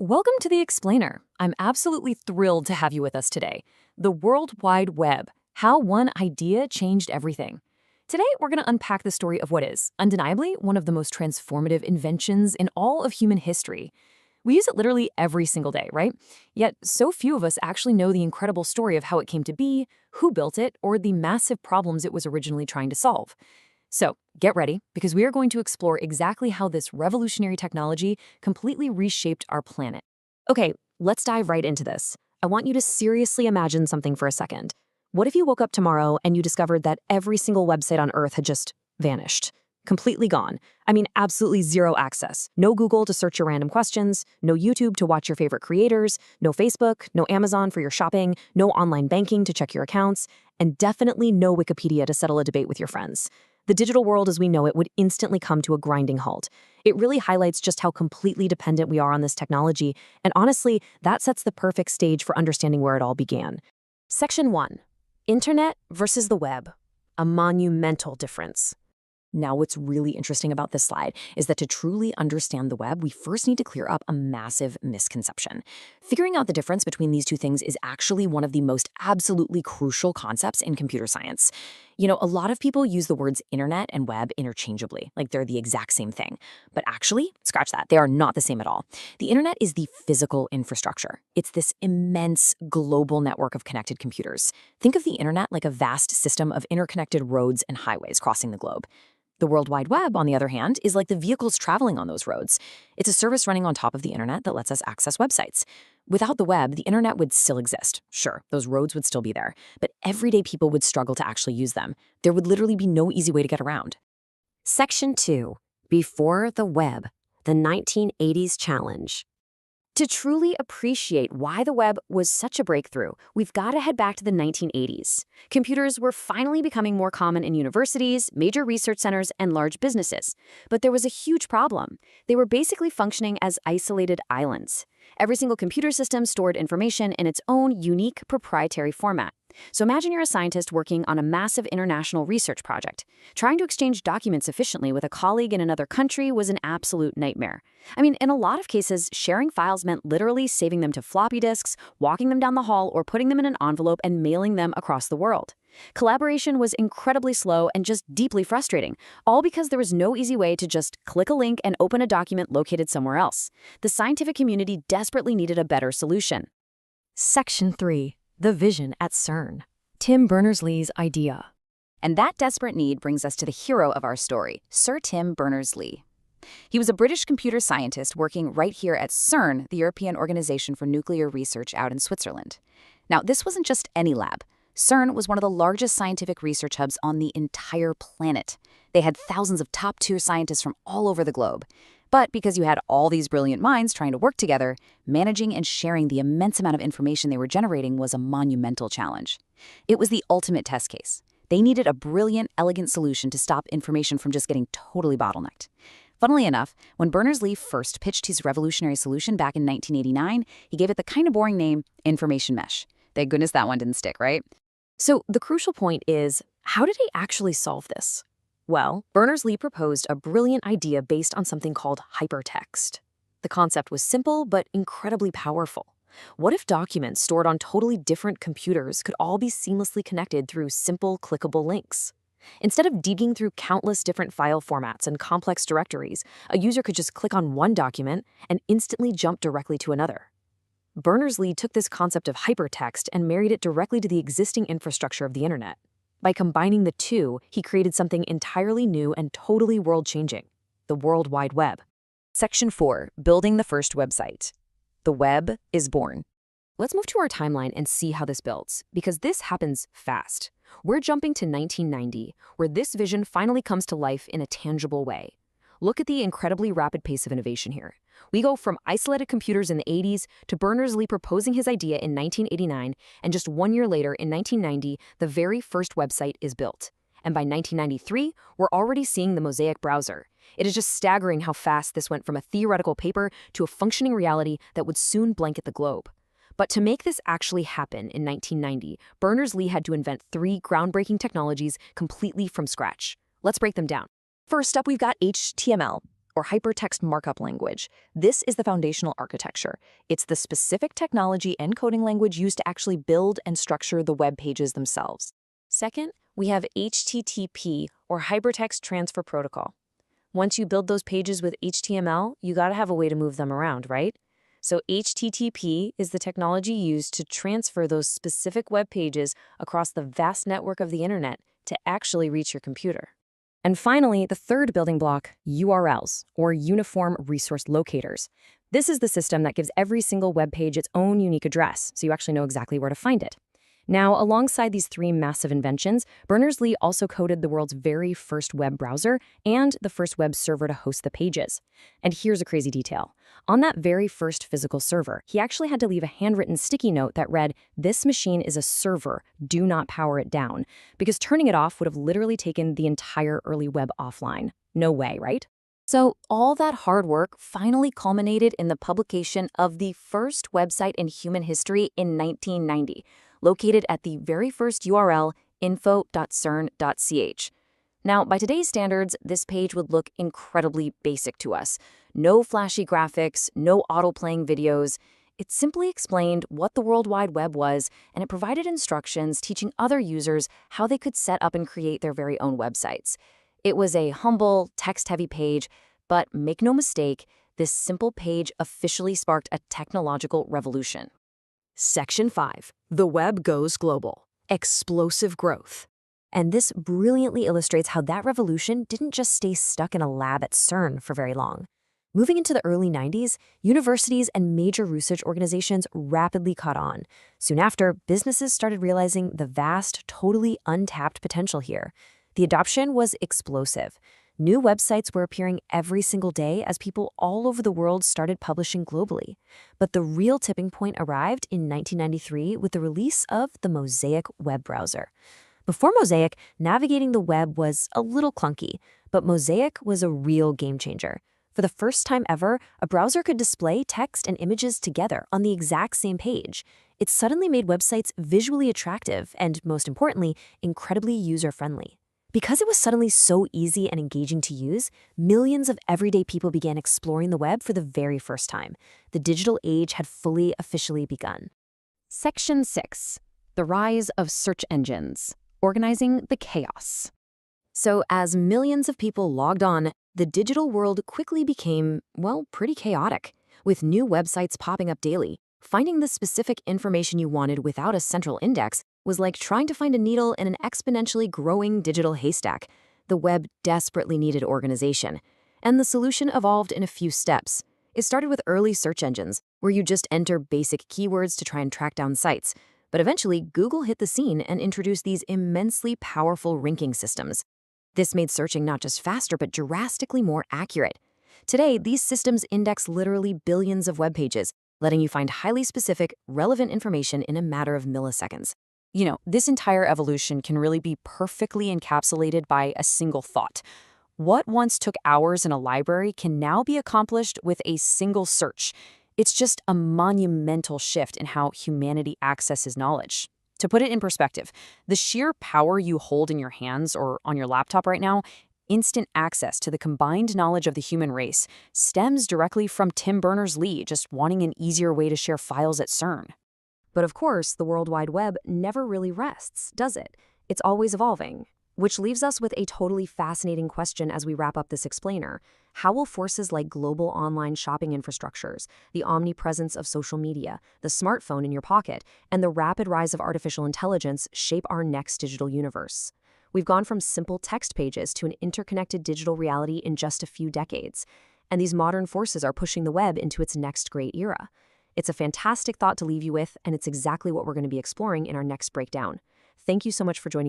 Welcome to The Explainer. I'm absolutely thrilled to have you with us today. The World Wide Web, how one idea changed everything. Today, we're going to unpack the story of what is, undeniably, one of the most transformative inventions in all of human history. We use it literally every single day, right? Yet, so few of us actually know the incredible story of how it came to be, who built it, or the massive problems it was originally trying to solve. So, get ready, because we are going to explore exactly how this revolutionary technology completely reshaped our planet. Okay, let's dive right into this. I want you to seriously imagine something for a second. What if you woke up tomorrow and you discovered that every single website on Earth had just vanished? Completely gone. I mean, absolutely zero access. No Google to search your random questions, no YouTube to watch your favorite creators, no Facebook, no Amazon for your shopping, no online banking to check your accounts, and definitely no Wikipedia to settle a debate with your friends. The digital world as we know it would instantly come to a grinding halt. It really highlights just how completely dependent we are on this technology, and honestly, that sets the perfect stage for understanding where it all began. Section 1. Internet versus the web. A monumental difference. Now, what's really interesting about this slide is that to truly understand the web, we first need to clear up a massive misconception. Figuring out the difference between these two things is actually one of the most absolutely crucial concepts in computer science. You know, a lot of people use the words internet and web interchangeably, like they're the exact same thing. But actually, scratch that, they are not the same at all. The internet is the physical infrastructure. It's this immense global network of connected computers. Think of the internet like a vast system of interconnected roads and highways crossing the globe. The World Wide Web, on the other hand, is like the vehicles traveling on those roads. It's a service running on top of the internet that lets us access websites. Without the web, the internet would still exist. Sure, those roads would still be there, but everyday people would struggle to actually use them. There would literally be no easy way to get around. Section 2. Before the web, the 1980s challenge. To truly appreciate why the web was such a breakthrough, we've got to head back to the 1980s. Computers were finally becoming more common in universities, major research centers, and large businesses. But there was a huge problem. They were basically functioning as isolated islands. Every single computer system stored information in its own unique proprietary format. So imagine you're a scientist working on a massive international research project. Trying to exchange documents efficiently with a colleague in another country was an absolute nightmare. I mean, in a lot of cases, sharing files meant literally saving them to floppy disks, walking them down the hall, or putting them in an envelope and mailing them across the world. Collaboration was incredibly slow and just deeply frustrating, all because there was no easy way to just click a link and open a document located somewhere else. The scientific community desperately needed a better solution. Section 3. The vision at CERN. Tim Berners-Lee's idea. And that desperate need brings us to the hero of our story, Sir Tim Berners-Lee. He was a British computer scientist working right here at CERN, the European Organization for Nuclear Research out in Switzerland. Now, this wasn't just any lab. CERN was one of the largest scientific research hubs on the entire planet. They had thousands of top-tier scientists from all over the globe. But because you had all these brilliant minds trying to work together, managing and sharing the immense amount of information they were generating was a monumental challenge. It was the ultimate test case. They needed a brilliant, elegant solution to stop information from just getting totally bottlenecked. Funnily enough, when Berners-Lee first pitched his revolutionary solution back in 1989, he gave it the kind of boring name, information mesh. Thank goodness that one didn't stick, right? So the crucial point is, how did he actually solve this? Well, Berners-Lee proposed a brilliant idea based on something called hypertext. The concept was simple but incredibly powerful. What if documents stored on totally different computers could all be seamlessly connected through simple, clickable links? Instead of digging through countless different file formats and complex directories, a user could just click on one document and instantly jump directly to another. Berners-Lee took this concept of hypertext and married it directly to the existing infrastructure of the internet. By combining the two, he created something entirely new and totally world-changing, the World Wide Web. Section 4. Building the first website. The web is born. Let's move to our timeline and see how this builds, because this happens fast. We're jumping to 1990, where this vision finally comes to life in a tangible way. Look at the incredibly rapid pace of innovation here. We go from isolated computers in the 80s to Berners-Lee proposing his idea in 1989, and just 1 year later, in 1990, the very first website is built. And by 1993, we're already seeing the Mosaic browser. It is just staggering how fast this went from a theoretical paper to a functioning reality that would soon blanket the globe. But to make this actually happen in 1990, Berners-Lee had to invent 3 groundbreaking technologies completely from scratch. Let's break them down. First up, we've got HTML, or hypertext markup language. This is the foundational architecture. It's the specific technology and coding language used to actually build and structure the web pages themselves. Second, we have HTTP, or Hypertext Transfer Protocol. Once you build those pages with HTML, you gotta have a way to move them around, right? So HTTP is the technology used to transfer those specific web pages across the vast network of the internet to actually reach your computer. And finally, the third building block, URLs, or Uniform Resource Locators. This is the system that gives every single web page its own unique address, so you actually know exactly where to find it. Now, alongside these three massive inventions, Berners-Lee also coded the world's very first web browser and the first web server to host the pages. And here's a crazy detail. On that very first physical server, he actually had to leave a handwritten sticky note that read, "This machine is a server, do not power it down," because turning it off would have literally taken the entire early web offline. No way, right? So all that hard work finally culminated in the publication of the first website in human history in 1990. Located at the very first URL, info.cern.ch. Now, by today's standards, this page would look incredibly basic to us. No flashy graphics, no auto-playing videos. It simply explained what the World Wide Web was, and it provided instructions teaching other users how they could set up and create their very own websites. It was a humble, text-heavy page, but make no mistake, this simple page officially sparked a technological revolution. Section 5. The web goes global. Explosive growth. And this brilliantly illustrates how that revolution didn't just stay stuck in a lab at CERN for very long. Moving into the early 90s, universities and major research organizations rapidly caught on. Soon after, businesses started realizing the vast, totally untapped potential here. The adoption was explosive. New websites were appearing every single day as people all over the world started publishing globally. But the real tipping point arrived in 1993 with the release of the Mosaic web browser. Before Mosaic, navigating the web was a little clunky, but Mosaic was a real game changer. For the first time ever, a browser could display text and images together on the exact same page. It suddenly made websites visually attractive and, most importantly, incredibly user-friendly. Because it was suddenly so easy and engaging to use, millions of everyday people began exploring the web for the very first time. The digital age had officially begun. Section 6. The Rise of Search Engines. Organizing the Chaos. So as millions of people logged on, the digital world quickly became, well, pretty chaotic. With new websites popping up daily, finding the specific information you wanted without a central index was like trying to find a needle in an exponentially growing digital haystack. The web desperately needed organization. And the solution evolved in a few steps. It started with early search engines, where you just enter basic keywords to try and track down sites. But eventually, Google hit the scene and introduced these immensely powerful ranking systems. This made searching not just faster, but drastically more accurate. Today, these systems index literally billions of web pages, letting you find highly specific, relevant information in a matter of milliseconds. You know, this entire evolution can really be perfectly encapsulated by a single thought. What once took hours in a library can now be accomplished with a single search. It's just a monumental shift in how humanity accesses knowledge. To put it in perspective, the sheer power you hold in your hands or on your laptop right now, instant access to the combined knowledge of the human race, stems directly from Tim Berners-Lee just wanting an easier way to share files at CERN. But of course, the World Wide Web never really rests, does it? It's always evolving. Which leaves us with a totally fascinating question as we wrap up this explainer. How will forces like global online shopping infrastructures, the omnipresence of social media, the smartphone in your pocket, and the rapid rise of artificial intelligence shape our next digital universe? We've gone from simple text pages to an interconnected digital reality in just a few decades. And these modern forces are pushing the web into its next great era. It's a fantastic thought to leave you with, and it's exactly what we're going to be exploring in our next breakdown. Thank you so much for joining me.